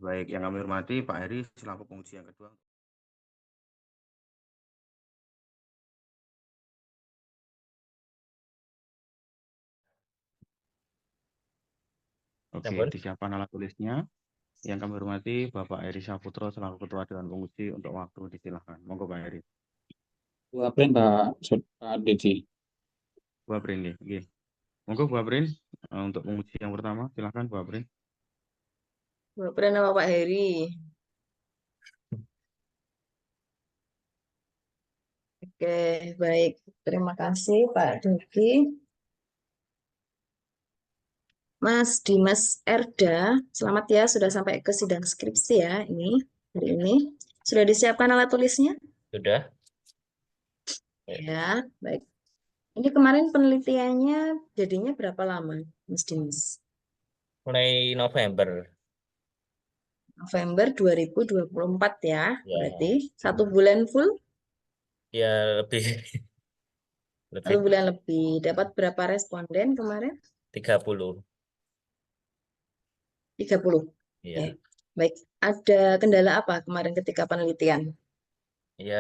Baik, yang kami hormati Pak Heri selaku penguji yang kedua. Oke, Sampun. disiapkan alat tulisnya. Yang kami hormati Bapak Heri Saputro selaku Ketua Dewan Penguji untuk waktu disilahkan. Monggo Pak Heri. Dua print Pak Didi. Bu Aprin nggih. Nggih. Monggo Bu Aprin untuk penguji yang pertama silahkan Bu Aprin. Bapak nama Pak Heri. Oke, baik. Terima kasih Pak Duki. Mas Dimas Erda, selamat ya sudah sampai ke sidang skripsi ya ini hari ini. Sudah disiapkan alat tulisnya? Sudah. Ya, baik. Ini kemarin penelitiannya jadinya berapa lama, Mas Dimas? Mulai November. November 2024 ya, Ya, berarti 1 bulan full, ya lebih 1 lebih bulan lebih. Dapat berapa responden kemarin? 30. 30. Oke, Ya. baik. Ada kendala apa kemarin ketika penelitian? Ya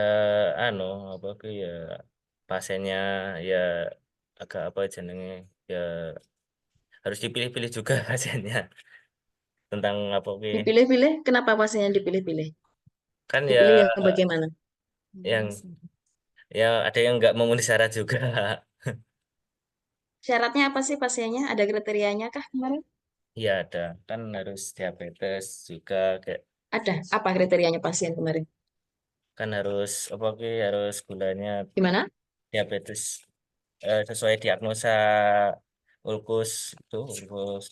anu apa ke ya pasiennya ya agak apa jenenge ya harus dipilih-pilih juga pasiennya tentang apa ke Dipilih-pilih, kenapa pasiennya dipilih-pilih? kan ya Dipilih yang bagaimana? yang ya ada yang nggak memenuhi syarat juga. Syaratnya apa sih pasiennya? Ada kriterianya kah kemarin? Iya ada kan harus diabetes juga kayak Ada. Apa kriterianya pasien kemarin? kan harus apa ke harus gulanya Gimana? diabetes sesuai diagnosa ulkus itu ulkus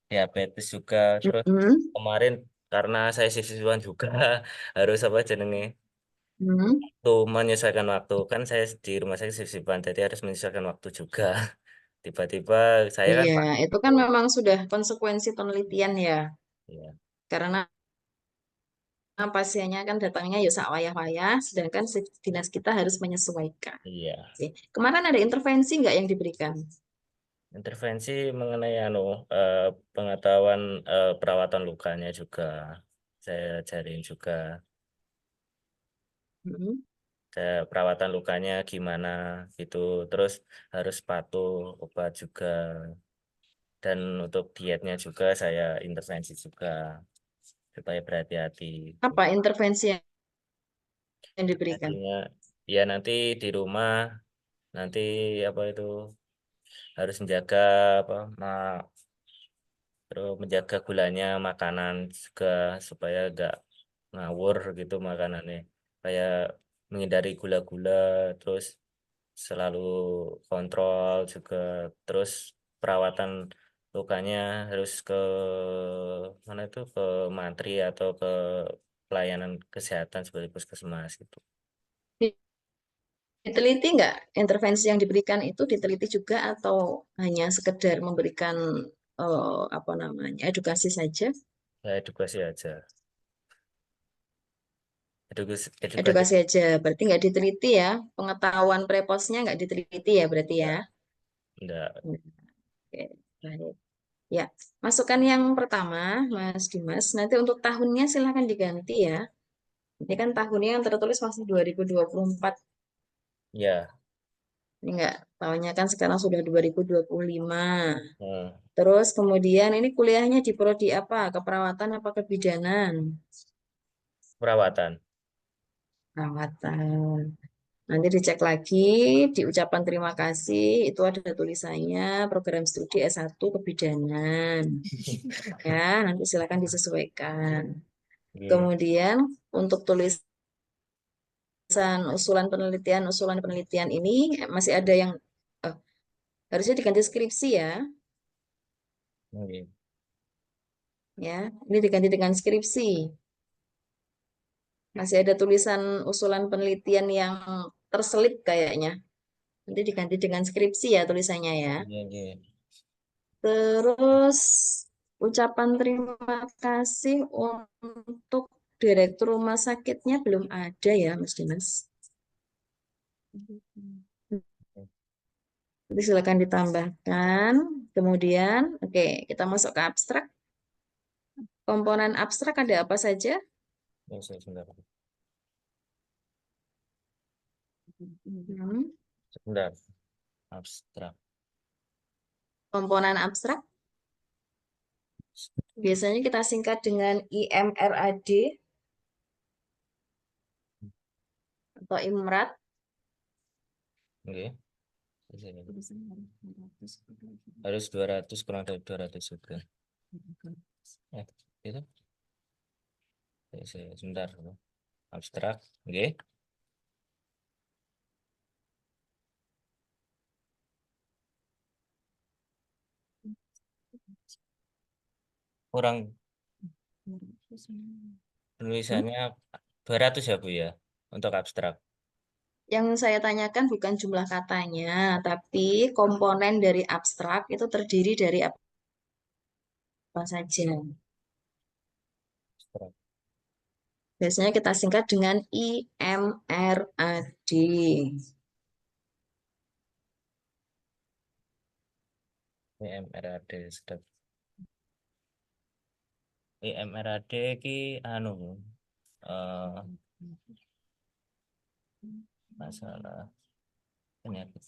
diabetes juga terus Mm-mm. kemarin karena saya siswa juga harus apa jenenge Mm. tuh menyesuaikan waktu kan saya di rumah sakit siswa jadi harus menyesuaikan waktu juga tiba-tiba saya kan Iya, Pak itu kan memang sudah konsekuensi penelitian ya. ya Karena pasiennya kan datangnya ya sak wayah-wayah, sedangkan si dinas kita harus menyesuaikan. iya Oke. Kemarin ada intervensi nggak yang diberikan? intervensi mengenai pengetahuan perawatan lukanya juga saya ajarin juga Mm. perawatan lukanya gimana gitu terus harus patuh obat juga dan untuk dietnya juga saya intervensi juga supaya berhati-hati. Apa intervensi yang diberikan? Artinya ya nanti di rumah nanti apa itu harus menjaga apa terus menjaga gulanya makanan juga supaya enggak ngawur gitu makanannya kayak menghindari gula-gula terus selalu kontrol juga terus perawatan lukanya harus ke mana itu ke mantri atau ke pelayanan kesehatan seperti puskesmas gitu. Diteliti nggak intervensi yang diberikan itu diteliti juga atau hanya sekedar memberikan apa namanya edukasi saja? Ya, edukasi aja. Edukasi Edukasi aja, berarti nggak diteliti ya? Pengetahuan preposnya nggak diteliti ya berarti ya? enggak. Oke, baik. Ya, masukan yang pertama, Mas Dimas, nanti untuk tahunnya silahkan diganti ya. Ini kan tahunnya yang tertulis masih 2024. Ya. Ini enggak, tahunnya kan sekarang sudah 2025. Hmm, Terus kemudian ini kuliahnya di prodi apa? Keperawatan apa kebidanan? perawatan. Perawatan. Nanti dicek lagi di ucapan terima kasih itu ada tulisannya program studi S1 kebidanan. Ya, nanti silakan disesuaikan. Oke. Kemudian untuk tulisan usulan penelitian ini masih ada yang eh, harusnya diganti skripsi ya. Oke. Ya, ini diganti dengan skripsi. Masih ada tulisan usulan penelitian yang terselip kayaknya. Nanti diganti dengan skripsi ya tulisannya ya. Oke, oke. Terus ucapan terima kasih untuk direktur rumah sakitnya belum ada ya, Mas Dimas. Nanti silakan ditambahkan. Kemudian, oke, kita masuk ke abstrak. Komponen abstrak ada apa saja? Sebentar. Hmm. Sebentar. Abstrak. Komponen abstrak biasanya kita singkat dengan IMRAD atau IMRAD. Oke. Harus 200 kurang dari 200 juga. Itu. Sebentar. Abstrak. Oke. Kurang tulisannya 200 ya, Bu ya, untuk abstrak. Yang saya tanyakan bukan jumlah katanya, tapi komponen dari abstrak itu terdiri dari apa saja. Abstrak. Biasanya kita singkat dengan IMRAD. IMRAD sedap. IMRAD ki anu eh masalah penyakit.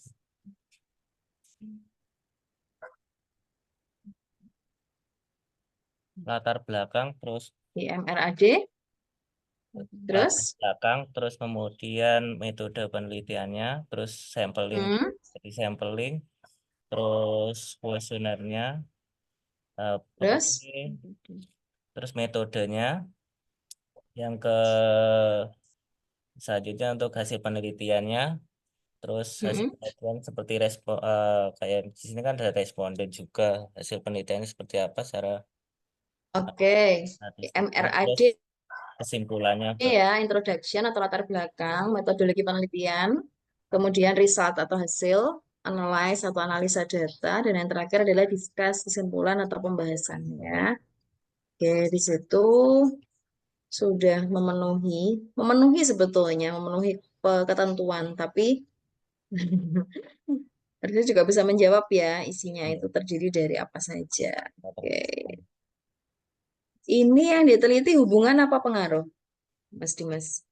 Latar belakang terus IMRAD, latar terus belakang terus kemudian metode penelitiannya, terus sampling, jadi sampling, terus kuesionernya, terus terus metodenya, yang ke selanjutnya untuk hasil penelitiannya, terus hasil penelitian seperti kayak di sini kan ada responden juga, hasil penelitiannya seperti apa secara Oke, statistiknya, IMRAD terus kesimpulannya ya, introduction atau latar belakang, metodologi penelitian, kemudian result atau hasil, analyze atau analisa data, dan yang terakhir adalah discuss kesimpulan atau pembahasannya. Oke, di situ sudah memenuhi sebetulnya, memenuhi ketentuan, tapi harusnya juga bisa menjawab ya, isinya itu terdiri dari apa saja. Oke, ini yang diteliti hubungan apa pengaruh, Mas Dimas?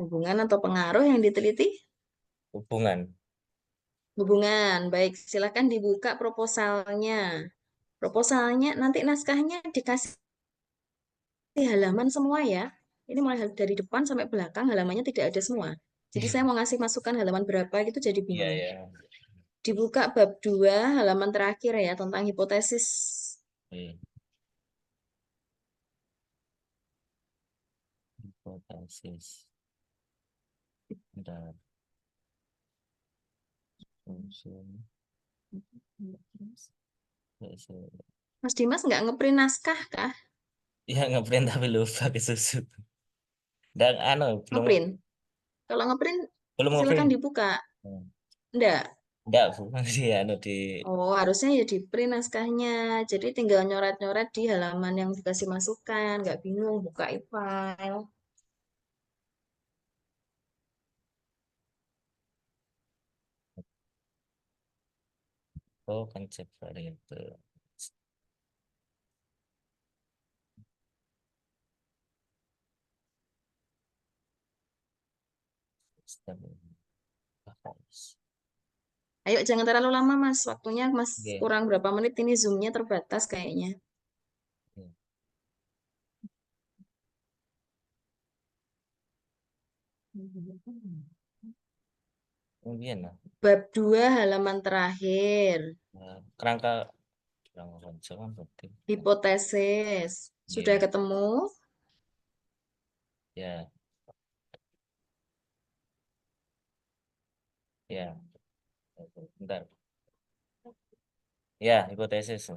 Hubungan atau pengaruh yang diteliti? hubungan. Hubungan, baik. Silakan dibuka proposalnya. Proposalnya nanti naskahnya dikasih halaman semua ya. Ini mulai dari depan sampai belakang halamannya tidak ada semua. Jadi saya mau ngasih masukan halaman berapa gitu jadi Iya bingung. ya. Dibuka bab 2 halaman terakhir ya tentang hipotesis. Iya. Hipotesis. Bentar. Fungsi. Mas Dimas nggak ngeprint naskah kah? Ya ngeprint tapi lupa ke susu. Dan belum Ngeprint. Kalau ngeprint silakan ngeprint. dibuka. Enggak. Enggak, Bu. Masih di Oh, harusnya ya di print naskahnya. Jadi tinggal nyoret-nyoret di halaman yang dikasih masukan. Nggak bingung buka e-file. konsep variabel. Sistem. Ayo, jangan terlalu lama, Mas. Waktunya Mas Oke. kurang berapa menit ini Zoom-nya terbatas kayaknya. Kemudian lah. Bab 2 halaman terakhir. Kerangka rancangan kan berarti. Hipotesis. Sudah Iya. ketemu? Ya, ya. Bentar. Ya, hipotesis.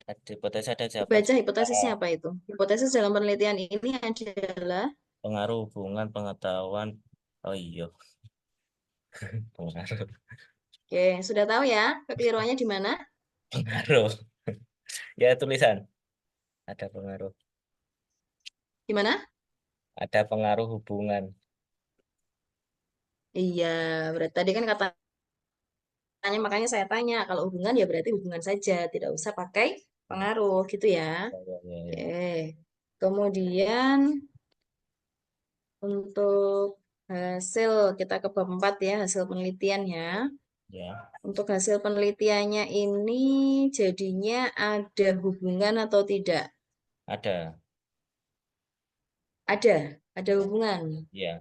Hipotesis ada siapa? Baca hipotesisnya apa itu? Hipotesis dalam penelitian ini adalah Pengaruh hubungan pengetahuan. Oh iya, pengaruh. Oke, sudah tahu ya kekeliruannya di mana? Pengaruh. Ya, tulisan. Ada pengaruh. Di mana? Ada pengaruh hubungan. Iya, berarti tadi kan kata makanya saya tanya, kalau hubungan ya berarti hubungan saja, tidak usah pakai pengaruh gitu ya. Ya. Oke. Kemudian untuk hasil kita ke bab 4 ya, hasil penelitian ya. Ya, Untuk hasil penelitiannya ini jadinya ada hubungan atau tidak? ada. Ada hubungan. Ya.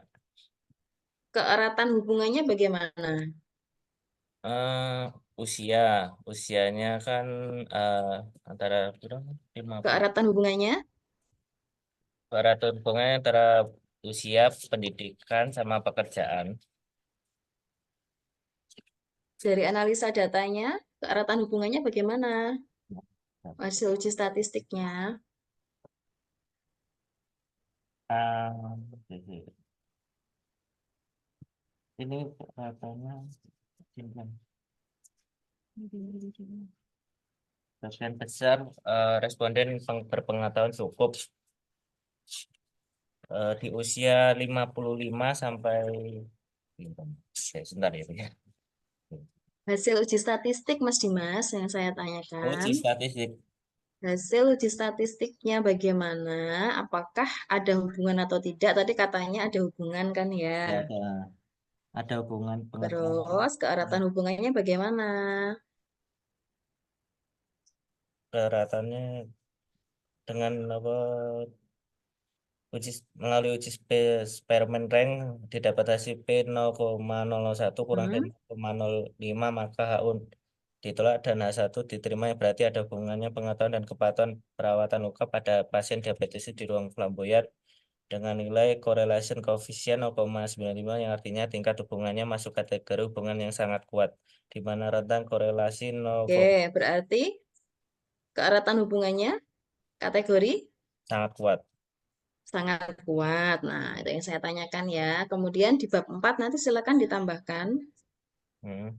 Keeratan hubungannya bagaimana? Eh, usianya kan antara berapa? 50. Keeratan hubungannya Peraturan hubungannya antara usia, pendidikan, sama pekerjaan. dari analisa datanya, keeratan hubungannya bagaimana? Hasil uji statistiknya. Ah, ini katanya sebagian besar responden berpengetahuan cukup di usia 55 sampai sebentar ya. Hasil uji statistik Mas Dimas yang saya tanyakan. Uji statistik. Hasil uji statistiknya bagaimana? Apakah ada hubungan atau tidak? Tadi katanya ada hubungan kan ya. Ya, ada hubungan pengetahuan. Terus keeratan hubungannya bagaimana? Keratannya dengan apa melalui uji eksperimen rank didapat hasil P 0,001 kurang dari 0,05, maka HU ditolak dan H1 diterima, yang berarti ada hubungannya pengetahuan dan kepatuhan perawatan luka pada pasien diabetes di ruang flamboyan dengan nilai correlation coefficient 0,95, yang artinya tingkat hubungannya masuk kategori hubungan yang sangat kuat, di mana rentang korelasi 0, Oke, berarti keeratan hubungannya kategori sangat kuat. sangat kuat. Nah, itu yang saya tanyakan ya. Kemudian di bab 4 nanti silakan ditambahkan Hmm.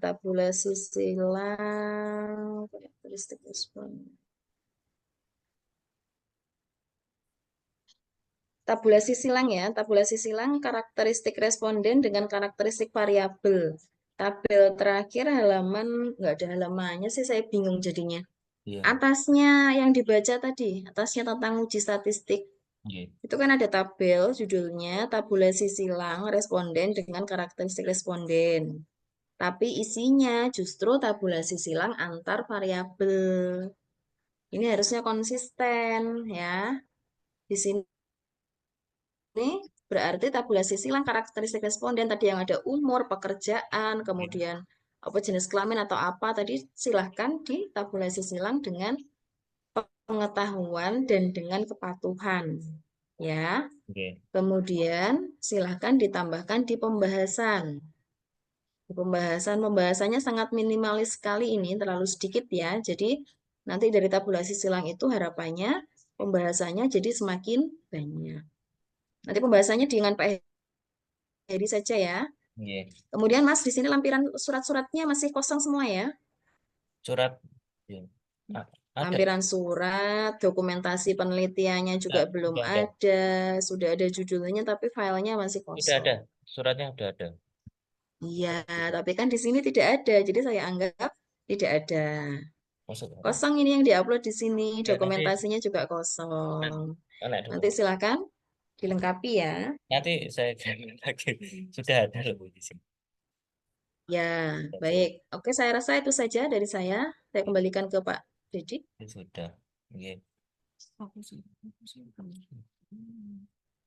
tabulasi silang karakteristik respon. Tabulasi silang ya, tabulasi silang karakteristik responden dengan karakteristik variabel. Tabel terakhir halaman, nggak ada halamannya sih, saya bingung jadinya. Iya. Atasnya yang dibaca tadi, atasnya tentang uji statistik. Iya. Itu kan ada tabel, judulnya tabulasi silang responden dengan karakteristik responden. Tapi isinya justru tabulasi silang antar variabel. Ini harusnya konsisten ya. Di sini berarti tabulasi silang karakteristik responden tadi yang ada umur, pekerjaan, kemudian apa jenis kelamin atau apa tadi silahkan di tabulasi silang dengan pengetahuan dan dengan kepatuhan ya. Oke. Kemudian silahkan ditambahkan di pembahasan. Di pembahasannya sangat minimalis sekali ini, terlalu sedikit ya. Jadi nanti dari tabulasi silang itu harapannya pembahasannya jadi semakin banyak. Nanti pembahasannya dengan Pak Heri saja ya. Iya. Kemudian Mas di sini lampiran surat-suratnya masih kosong semua ya. Surat. Iya. Ada. Lampiran surat, dokumentasi penelitiannya juga belum Sudah ada. ada. Sudah ada judulnya tapi filenya masih Sudah kosong. ada. Suratnya sudah ada. Iya, tapi kan di sini tidak ada. Jadi saya anggap tidak ada. Maksud apa? Kosong ini yang diupload di sini, Ya, nanti dokumentasinya juga kosong. anak dulu. Nanti silakan dilengkapi ya. Nanti saya ganti lagi. Sudah ada loh di sini. Ya, baik. Oke, saya rasa itu saja dari saya. Saya kembalikan ke Pak Dedi. Sudah. Iya.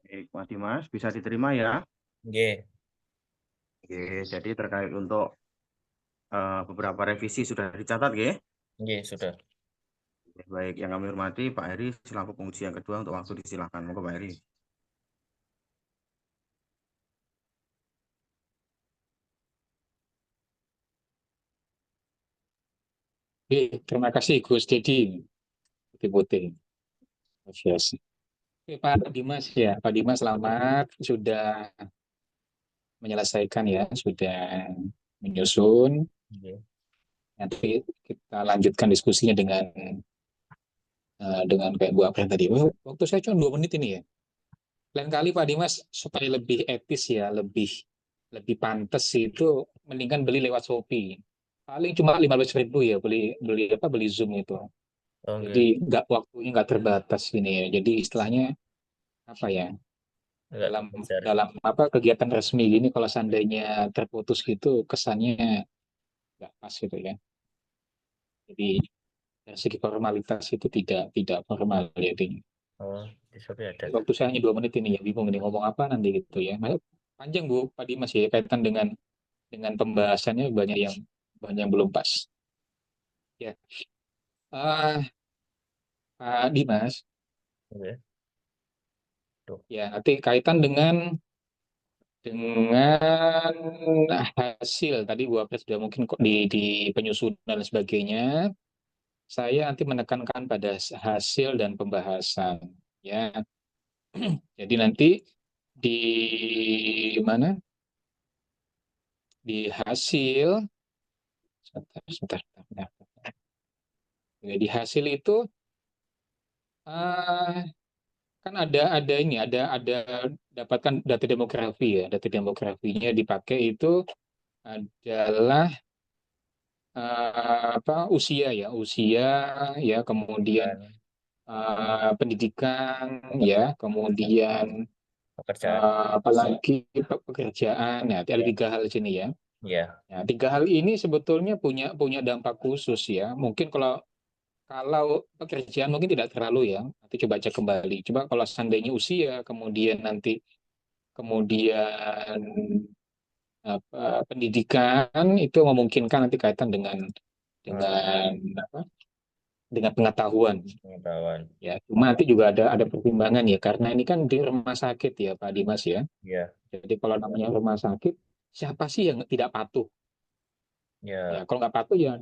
Baik, Mas Dimas, bisa diterima ya. Iya. Oke, jadi terkait untuk beberapa revisi sudah dicatat, ya? Iya, sudah. Baik, yang kami hormati Pak Heri selaku penguji yang kedua untuk waktu disilakan. Monggo Pak Heri. Oke, terima kasih Gus Dedi. Putih-putih. Yes. Oke, Pak Dimas ya. Pak Dimas selamat sudah menyelesaikan ya, sudah menyusun. Iya. Nanti kita lanjutkan diskusinya dengan kayak Bu April tadi. Oh, waktu saya cuma 2 menit ini ya. Lain kali Pak Dimas supaya lebih etis ya, lebih lebih pantas itu mendingan beli lewat Shopee. Paling cuma 15.000 ya beli Zoom itu. Oke, Jadi waktunya nggak terbatas ini ya. Jadi istilahnya apa ya? nggak dalam kejar. dalam apa kegiatan resmi gini kalau seandainya terputus gitu kesannya nggak pas gitu ya. Jadi dari segi formalitas itu tidak formal jadi. Oh, di Shopee ada. Waktu saya hanya 2 menit ini ya bingung ini ngomong apa nanti gitu ya. Panjang Bu, Pak Dimas ya kaitan dengan pembahasannya banyak yang belum pas. Ya, Ah, Pak Dimas, Oke. Tuh. ya nanti kaitan dengan hasil tadi Bu Apres sudah mungkin kok di penyusunan dan sebagainya. Saya nanti menekankan pada hasil dan pembahasan. Ya, jadi nanti di mana? Di hasil, sebentar. Ya, di hasil itu ah, kan ada ini, ada dapatkan data demografi ya. Data demografinya dipakai itu adalah apa usia ya, ya, kemudian Dan pendidikan ya, kemudian pekerjaan. apalagi pekerjaan ya ada Ya, 3 hal di sini ya. ya, Ya, 3 hal ini sebetulnya punya dampak khusus ya. Mungkin kalau pekerjaan mungkin tidak terlalu ya. Nanti coba cek kembali. Coba kalau seandainya usia, kemudian pendidikan itu memungkinkan nanti kaitan pengetahuan. dengan apa? Dengan pengetahuan. Pengetahuan. Ya, cuma nanti juga ada pertimbangan ya karena ini kan di rumah sakit ya Pak Dimas ya. Ya, Jadi kalau namanya rumah sakit, siapa sih yang tidak patuh? Ya, ya, kalau nggak patuh ya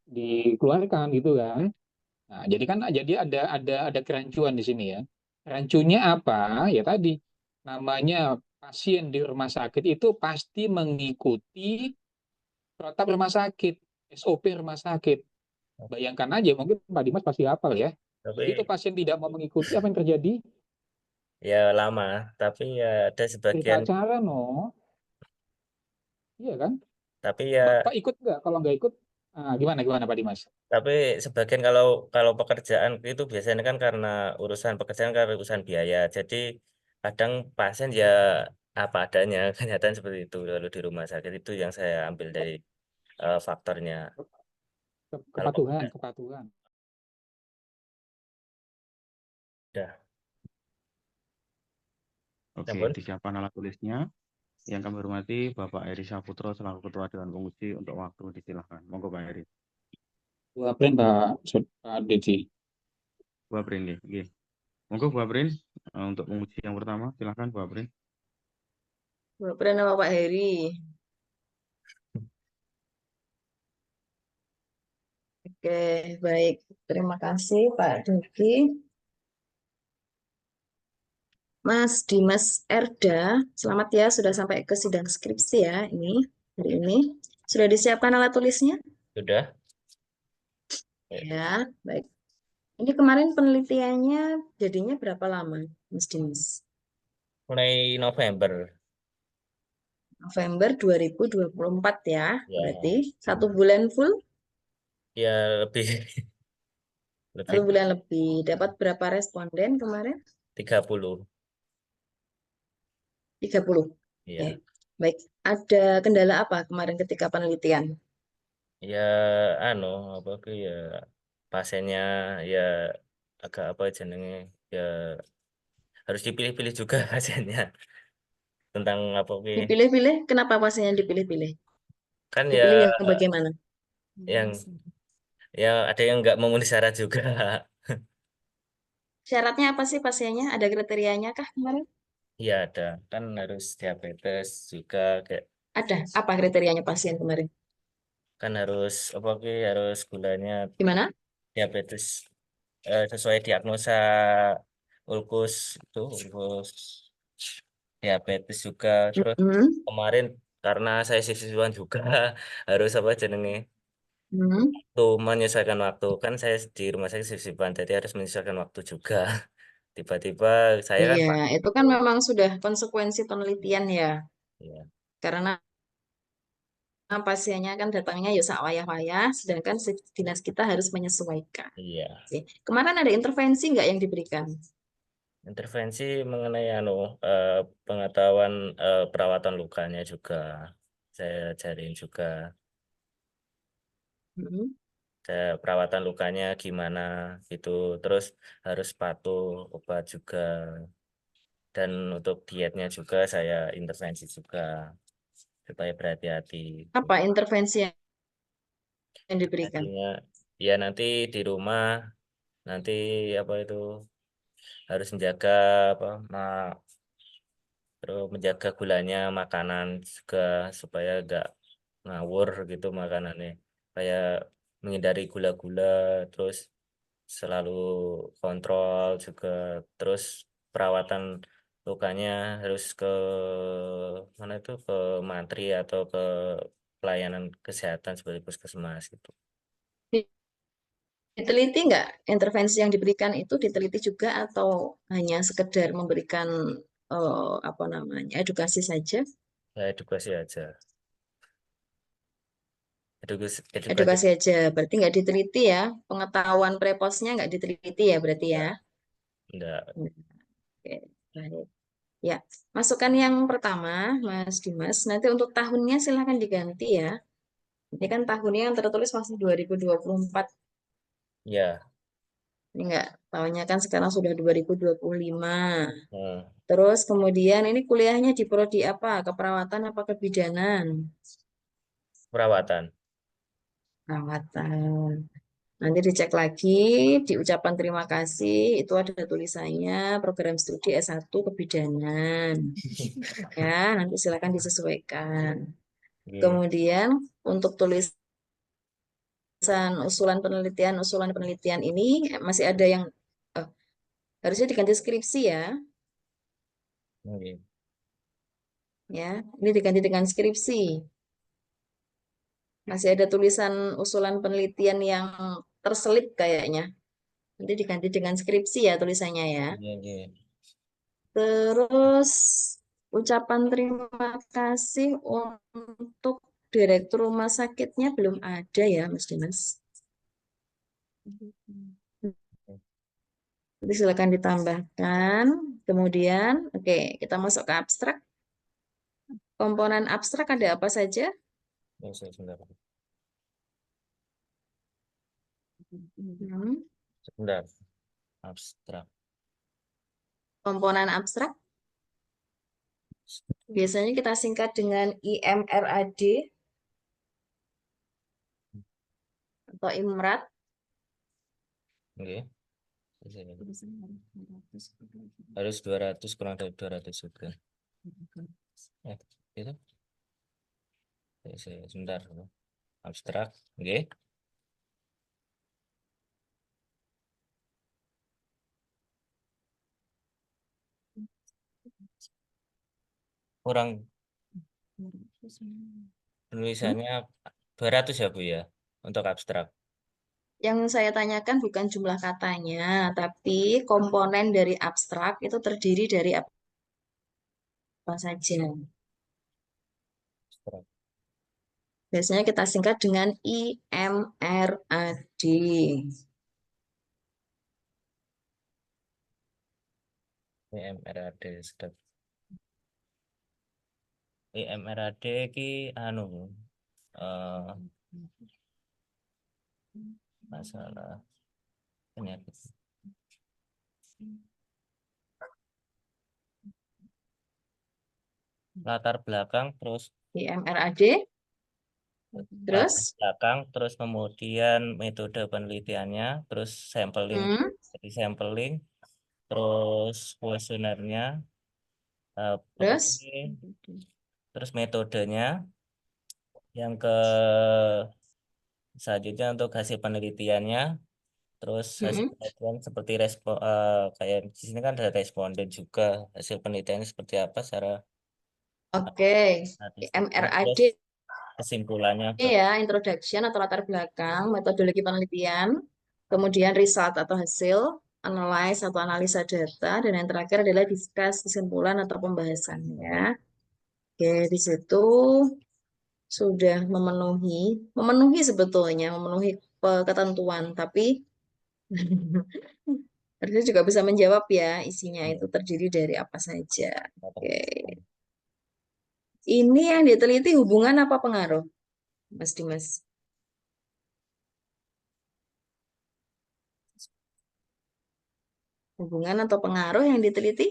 dikeluarkan gitu kan. Nah, jadi ada kerancuan di sini ya. Rancunya apa? Ya tadi namanya pasien di rumah sakit itu pasti mengikuti protap rumah sakit, SOP rumah sakit. Bayangkan aja, mungkin Pak Dimas pasti hafal ya. Begitu tapi pasien tidak mau mengikuti, apa yang terjadi? ya lama. Tapi ya ada Berita sebagian. acara, no. Iya kan? Tapi ya, Bapak ikut nggak? Kalau nggak ikut, gimana gimana Pak Dimas? tapi sebagian kalau kalau pekerjaan itu biasanya kan karena urusan pekerjaan karena urusan biaya. Jadi kadang pasien ya apa adanya, kenyataan seperti itu lalu di rumah sakit itu yang saya ambil dari faktornya. Kalau Kepatuhan, kepatuhan. udah, Oke, Sampun? disiapkan alat tulisnya. Yang kami hormati Bapak Eri Saputro selaku Ketua Dewan Penguji untuk waktu disilahkan. Monggo Pak Eri. Dua print Pak Dedi. Bu Aprin nggih, nggih. Monggo Bu Aprin untuk penguji yang pertama silahkan Bu Aprin. Bapak nama Pak Heri. Oke, baik. Terima kasih Pak Duki. Mas Dimas Erda, selamat ya sudah sampai ke sidang skripsi ya ini hari ini. Sudah disiapkan alat tulisnya? Sudah? Ya. Ya, baik. Ini kemarin penelitiannya jadinya berapa lama, Mas Dimas? Mulai November. November 2024 ya, berarti Ya, 1 bulan full, ya lebih 1 lebih bulan lebih. Dapat berapa responden kemarin? 30. 30. Oke, Ya. baik. Ada kendala apa kemarin ketika penelitian? Ya anu apa ke ya pasiennya ya agak apa jenenge ya harus dipilih-pilih juga pasiennya tentang apa ke Dipilih-pilih, kenapa pasiennya dipilih-pilih? kan ya Dipilih yang bagaimana? yang ya ada yang nggak memenuhi syarat juga. Syaratnya apa sih pasiennya? Ada kriterianya kah kemarin? Ya ada kan harus diabetes juga kayak Ada. Apa kriterianya pasien kemarin? kan harus apa ke harus gulanya Gimana? diabetes sesuai diagnosa ulkus itu ulkus diabetes juga terus Mm-mm. kemarin karena saya siswaan juga harus apa jenenge Hmm. tuh menyesuaikan waktu kan saya di rumah sakit siswaan jadi harus menyesuaikan waktu juga tiba-tiba saya kan Iya, Pak itu kan memang sudah konsekuensi penelitian ya. ya Karena pasiennya kan datangnya ya sak wayah-wayah, sedangkan dinas kita harus menyesuaikan. Iya. Oke. Kemarin ada intervensi nggak yang diberikan? Intervensi mengenai pengetahuan perawatan lukanya juga saya ajarin juga. Hmm. Perawatan lukanya gimana gitu. Terus harus patuh obat juga. Dan untuk dietnya juga saya intervensi juga supaya berhati-hati. Apa intervensi yang diberikan? Artinya ya nanti di rumah nanti apa itu harus menjaga apa terus menjaga gulanya makanan juga supaya enggak ngawur gitu makanannya. Kayak menghindari gula-gula terus selalu kontrol juga terus perawatan lukanya harus ke mana itu ke mantri atau ke pelayanan kesehatan seperti puskesmas gitu. Diteliti nggak intervensi yang diberikan itu diteliti juga atau hanya sekedar memberikan apa namanya edukasi saja? Ya, edukasi aja. Edukasi Edukasi aja, berarti nggak diteliti ya? Pengetahuan preposnya nggak diteliti ya berarti ya? enggak. Oke, baik. Ya, masukan yang pertama, Mas Dimas, nanti untuk tahunnya silahkan diganti ya. Ini kan tahunnya yang tertulis masih 2024. Ya. Ini enggak, tahunnya kan sekarang sudah 2025. Hmm, Terus kemudian ini kuliahnya di prodi apa? Keperawatan apa kebidanan? perawatan. Perawatan. Nanti dicek lagi di ucapan terima kasih itu ada tulisannya program studi S1 kebidanan. Ya, nanti silakan disesuaikan. Oke. Kemudian untuk tulisan usulan penelitian ini masih ada yang eh, harusnya diganti skripsi ya. Oke. Ya, ini diganti dengan skripsi. Masih ada tulisan usulan penelitian yang terselip kayaknya. Nanti diganti dengan skripsi ya tulisannya ya. Oke, oke. Terus ucapan terima kasih untuk direktur rumah sakitnya belum ada ya, Mas Dimas. Nanti silakan ditambahkan. Kemudian, oke, kita masuk ke abstrak. Komponen abstrak ada apa saja? Ya, sebentar. Hmm. Sebentar. Abstrak. Komponen abstrak biasanya kita singkat dengan IMRAD atau IMRAD. Oke. Harus 200 kurang dari 200 juga. Itu. Sebentar. Abstrak. Oke. Kurang penulisannya 200 ya Bu ya untuk abstrak. Yang saya tanyakan bukan jumlah katanya, tapi komponen dari abstrak itu terdiri dari apa saja. Abstrak. Biasanya kita singkat dengan IMRAD. IMRAD sedap. IMRAD ki anu masalah penyakit. Latar belakang terus IMRAD, latar terus belakang terus kemudian metode penelitiannya terus sampling jadi sampling terus kuesionernya terus terus metodenya yang ke selanjutnya untuk hasil penelitiannya terus hasil penelitian seperti kayak di sini kan ada responden juga hasil penelitiannya seperti apa secara oke, statistiknya IMRAD terus kesimpulannya ya, introduction atau latar belakang, metodologi penelitian, kemudian result atau hasil, analyze atau analisa data, dan yang terakhir adalah discuss kesimpulan atau pembahasan ya. Oke, di situ sudah memenuhi sebetulnya, memenuhi ketentuan, tapi harusnya juga bisa menjawab ya, isinya itu Iya, terdiri dari apa saja. apa? Oke, ini yang diteliti hubungan apa pengaruh, Mas Dimas? Hubungan atau pengaruh yang diteliti?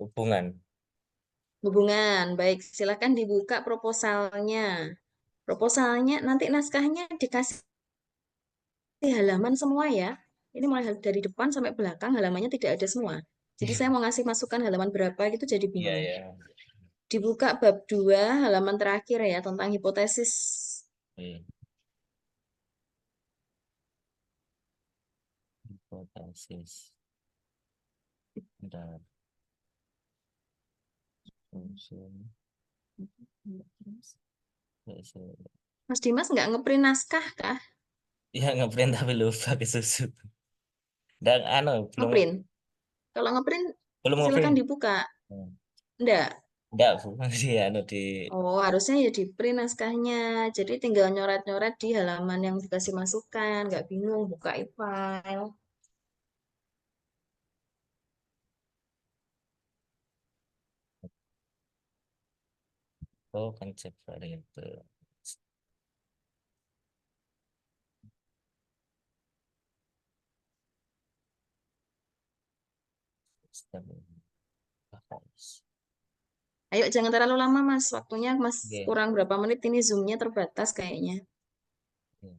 Hubungan. Hubungan. Baik, silakan dibuka proposalnya. Proposalnya nanti naskahnya dikasih halaman semua ya. Ini mulai dari depan sampai belakang halamannya tidak ada semua. Jadi saya mau ngasih masukan halaman berapa gitu jadi Iya, bingung. ya. Dibuka bab 2 halaman terakhir ya tentang hipotesis. Iya. Hipotesis. Bentar. Unsur. Mas Dimas nggak ngeprint naskah kah? Ya ngeprint tapi lupa ke susu. Dan belum Ngeprint. Kalau ngeprint silakan ngeprint. dibuka. Hmm. Enggak. Enggak, bukan sih di Oh, harusnya ya di print naskahnya. Jadi tinggal nyoret-nyoret di halaman yang dikasih masukan. Nggak bingung buka e-file. konsep variabel. Sistem bahasa. Ayo jangan terlalu lama Mas. Waktunya Mas Oke. kurang berapa menit ini Zoom-nya terbatas kayaknya. Oke.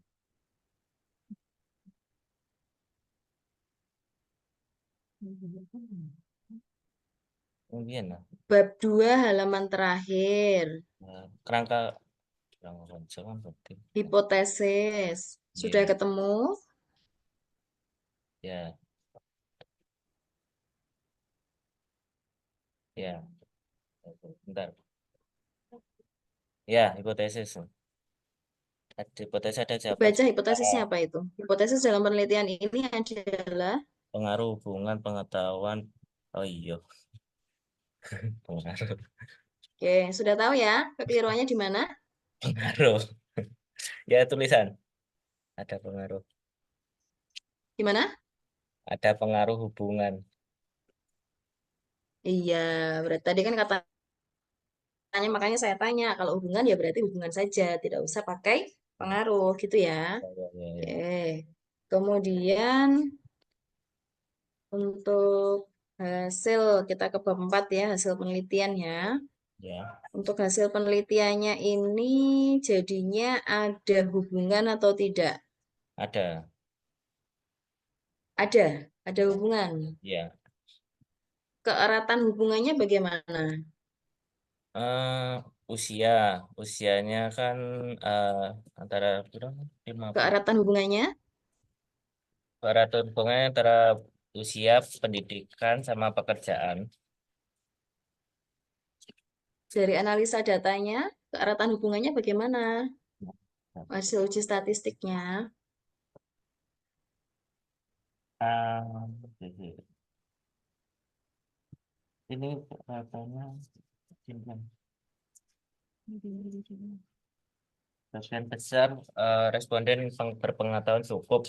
Kemudian lah, Bab 2 halaman terakhir. kerangka rancangan berarti. Hipotesis. Sudah Iya, ketemu? ya, ya. Bentar. Ya, hipotesis. Hipotesis ada jawaban Baca hipotesisnya apa itu? Hipotesis dalam penelitian ini adalah pengaruh hubungan pengetahuan. Oh iya, pengaruh. Oke, sudah tahu ya kekeliruannya di mana? Pengaruh. Ya, tulisan. Ada pengaruh. Di mana? Ada pengaruh hubungan. Iya, berarti tadi kan katanya makanya saya tanya kalau hubungan ya berarti hubungan saja, tidak usah pakai pengaruh gitu ya. Ya, ya, ya, Oke. ya. Kemudian untuk hasil kita ke bab 4 ya, hasil penelitiannya. Ya, Untuk hasil penelitiannya ini jadinya ada hubungan atau tidak? ada. Ada hubungan. Ya. Keeratan hubungannya bagaimana? eh Usia, usianya kan eh antara berapa? 50. Keeratan hubungannya Peraturan hubungannya antara usia, pendidikan, sama pekerjaan. dari analisa datanya, keeratan hubungannya bagaimana? Hasil uji statistiknya. Ah, ini katanya sebagian besar responden berpengetahuan cukup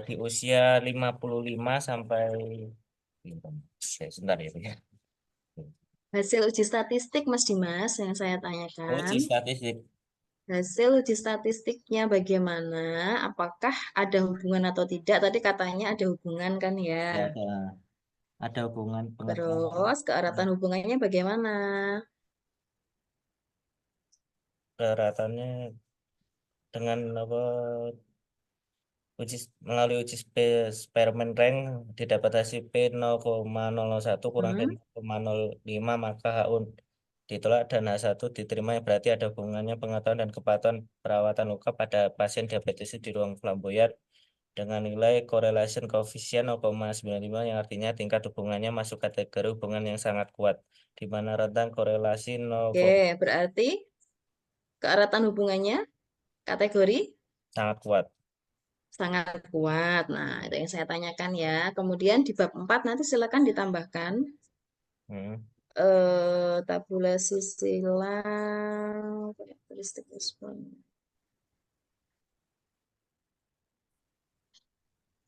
di usia 55 sampai sebentar ya, Bu, ya. Hasil uji statistik, Mas Dimas, yang saya Uji tanyakan. statistik. Hasil uji statistiknya bagaimana? Apakah ada hubungan atau tidak? Tadi katanya ada hubungan kan ya. Ya, ada hubungan pengetahuan. Terus keeratan hubungannya bagaimana? Keratannya dengan apa, melalui uji eksperimen rank didapat hasil P 0,001 kurang dari Hmm? 0,05, maka HU ditolak dan H1 diterima, berarti ada hubungannya pengetahuan dan kepatuhan perawatan luka pada pasien diabetes di ruang flamboyan dengan nilai correlation coefficient 0,95, yang artinya tingkat hubungannya masuk kategori hubungan yang sangat kuat, di mana rentang korelasi 0, Oke, berarti keeratan hubungannya kategori sangat kuat. sangat kuat. Nah, itu yang saya tanyakan ya. Kemudian di bab 4 nanti silakan ditambahkan. Hmm. tabulasi silang, karakteristik respon.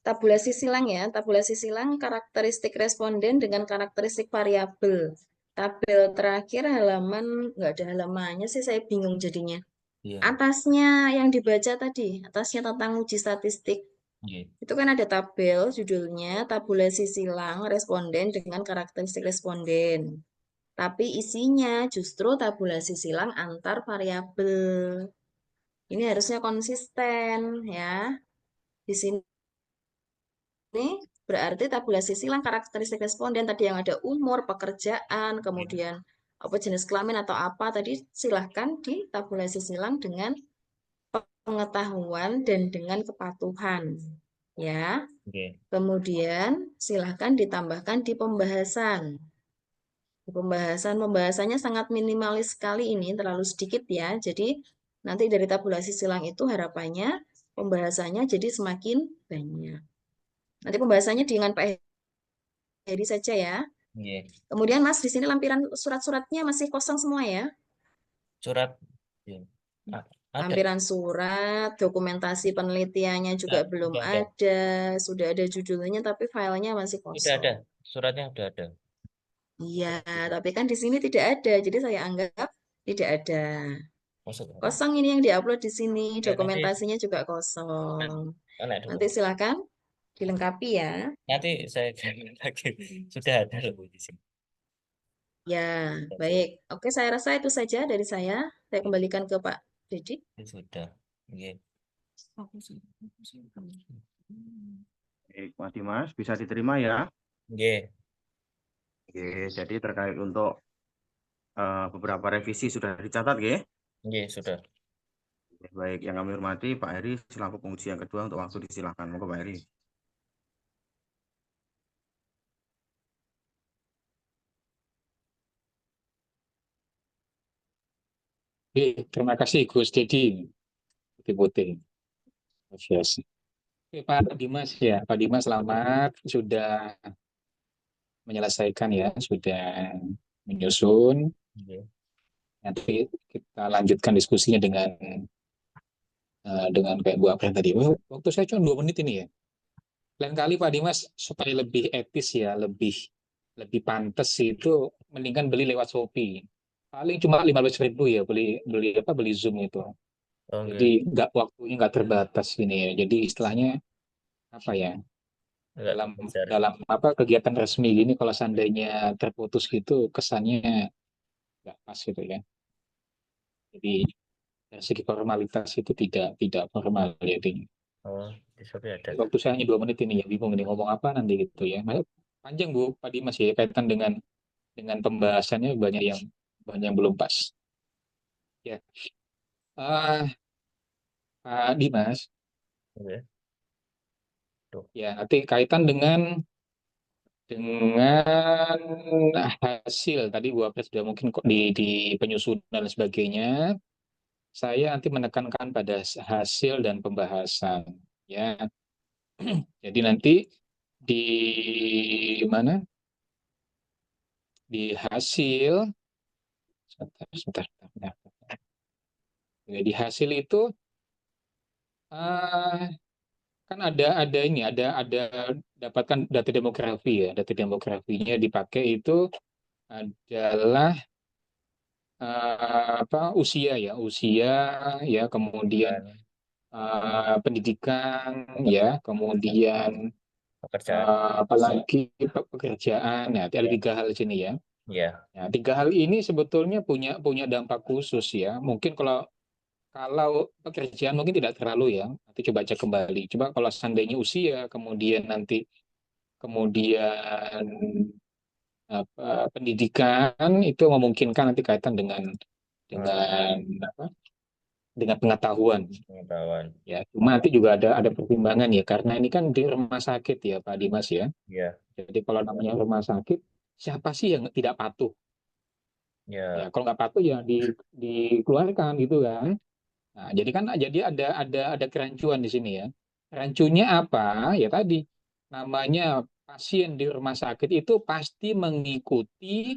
Tabulasi silang ya, tabulasi silang karakteristik responden dengan karakteristik variabel. Tabel terakhir halaman, nggak ada halamannya sih, saya bingung jadinya. Iya. Atasnya yang dibaca tadi, atasnya tentang uji statistik. Iya. Itu kan ada tabel, judulnya tabulasi silang responden dengan karakteristik responden. Tapi isinya justru tabulasi silang antar variabel. Ini harusnya konsisten ya. Di sini berarti tabulasi silang karakteristik responden tadi yang ada umur, pekerjaan, kemudian apa jenis kelamin atau apa tadi silahkan di tabulasi silang dengan pengetahuan dan dengan kepatuhan ya. Oke. Kemudian silahkan ditambahkan di pembahasan. Di pembahasannya sangat minimalis sekali ini, terlalu sedikit ya. Jadi nanti dari tabulasi silang itu harapannya pembahasannya jadi semakin banyak. Nanti pembahasannya dengan Pak Heri saja ya. Iya. Kemudian Mas, di sini lampiran surat-suratnya masih kosong semua ya. Surat. Iya. Ada. Lampiran surat, dokumentasi penelitiannya juga belum Sudah ada. ada. Sudah ada judulnya tapi filenya masih Sudah kosong. ada. Suratnya sudah ada. Iya, tapi kan di sini tidak ada. Jadi saya anggap tidak ada. Maksudnya. Kosong ini yang diupload di sini, Ya, nanti dokumentasinya juga kosong. anak dulu. Nanti silakan dilengkapi ya. Nanti saya kirim lagi. Sudah ada loh di sini. Ya, baik. Oke, saya rasa itu saja dari saya. Saya kembalikan ke Pak Dedi. Sudah. Iya. Baik, Mas Dimas, bisa diterima ya. Iya. Oke, jadi terkait untuk beberapa revisi sudah dicatat, ya? Iya, sudah. Baik, yang kami hormati Pak Heri selaku penguji yang kedua untuk waktu disilakan. Monggo Pak Heri. Terima kasih Gus Dedi. Putih-putih. Yes. Oke, Pak Dimas ya, Pak Dimas selamat sudah menyelesaikan ya, sudah menyusun. Iya. Nanti kita lanjutkan diskusinya dengan kayak Bu Apren tadi. Waktu saya cuma 2 menit ini ya. Lain kali Pak Dimas supaya lebih etis ya, lebih pantas itu mendingan beli lewat Shopee. Paling cuma 15.000 ya beli Zoom itu. Oh, Jadi waktunya nggak terbatas ini ya. Jadi istilahnya apa ya? enggak besar. Dalam apa kegiatan resmi gini kalau seandainya terputus gitu kesannya nggak pas gitu ya. Jadi dari segi formalitas itu tidak formal ya. Jadi Oh, di Shopee ada. waktu saya hanya 2 menit ini ya bingung ini ngomong apa nanti gitu ya. Panjang Bu Pak Dimas ya kaitan dengan pembahasannya banyak yang belum pas. Ya, Ah, Pak Dimas, Iya. Tuh. ya nanti kaitan dengan hasil tadi Bu Apres sudah mungkin kok di penyusunan dan sebagainya. Saya nanti menekankan pada hasil dan pembahasan. Ya, jadi nanti di mana? Di hasil, sebentar. Ya, di hasil itu ah, kan ada ini, ada dapatkan data demografi ya. Data demografinya dipakai itu adalah apa usia ya, kemudian Dan pendidikan ya, kemudian pekerjaan. apalagi pekerjaan ya, ada Ya. 3 hal di sini ya. Iya. Ya, 3 hal ini sebetulnya punya dampak khusus ya. Mungkin kalau pekerjaan mungkin tidak terlalu ya. Nanti coba cek kembali. Coba kalau seandainya usia, kemudian pendidikan itu memungkinkan nanti kaitan dengan apa? Dengan pengetahuan. Pengetahuan. Ya, cuma nanti juga ada pertimbangan ya, karena ini kan di rumah sakit ya, Pak Dimas ya. Iya. Jadi kalau namanya rumah sakit, siapa sih yang tidak patuh? Ya, Ya. kalau nggak patuh ya dikeluarkan gitu kan. Nah, jadi ada kerancuan di sini ya. Rancunya apa? Ya tadi namanya pasien di rumah sakit itu pasti mengikuti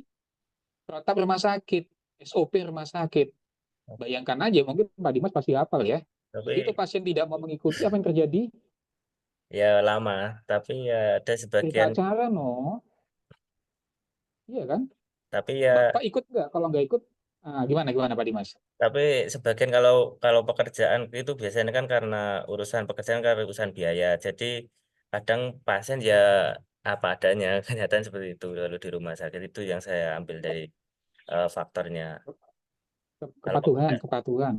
protap rumah sakit, SOP rumah sakit. Bayangkan aja, mungkin Pak Dimas pasti hafal ya. Begitu Tapi pasien tidak mau mengikuti, apa yang terjadi? ya lama, tapi ya ada Cerita sebagian, acara, no. Iya kan? tapi ya Bapak ikut nggak? Kalau nggak ikut, gimana Pak Dimas? tapi sebagian kalau kalau pekerjaan itu biasanya kan karena urusan pekerjaan karena urusan biaya. Jadi kadang pasien ya apa adanya, kenyataan seperti itu kalau di rumah sakit itu yang saya ambil dari faktornya. Kalau Kepatuhan, kepatuhan.